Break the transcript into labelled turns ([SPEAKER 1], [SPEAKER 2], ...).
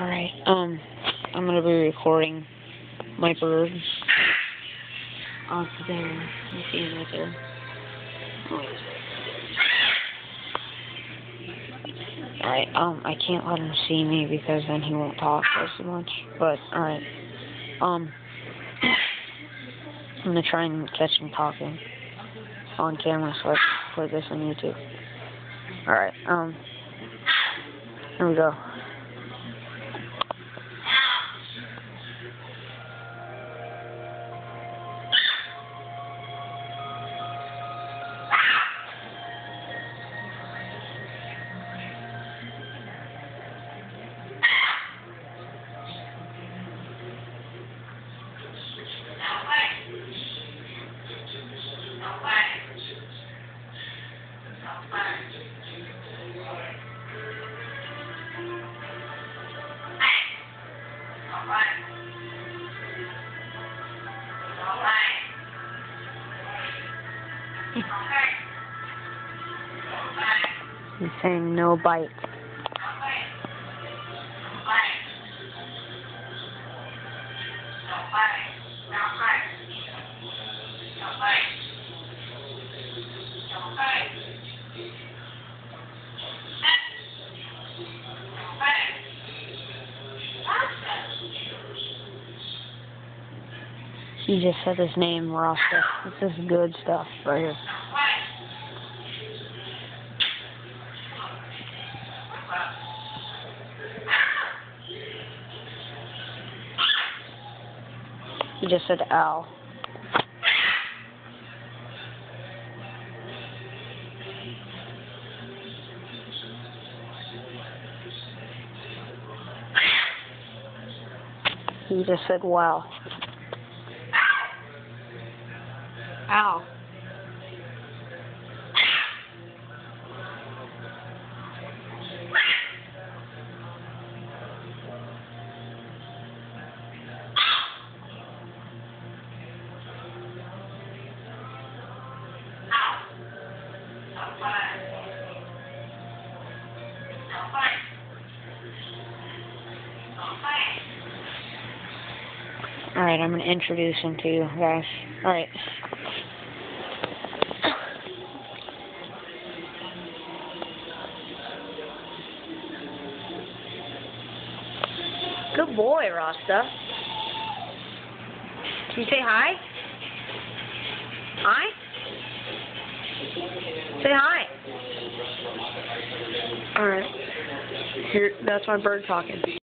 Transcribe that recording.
[SPEAKER 1] Alright, I'm gonna be recording my bird. Oh, it's there. You see him right there. Alright, I can't let him see me because then he won't talk as much, but, alright, I'm gonna try and catch him talking on camera so I can put this on YouTube. Alright, here we go. He's saying no bite. He just said his name, Rasta. This is good stuff right here. He just said ow. He just said wow. Ow. Alright, I'm going to introduce him to you guys. Alright. Good boy, Rasta. Can you say hi? Hi? Say hi. Alright. Here, that's my bird talking.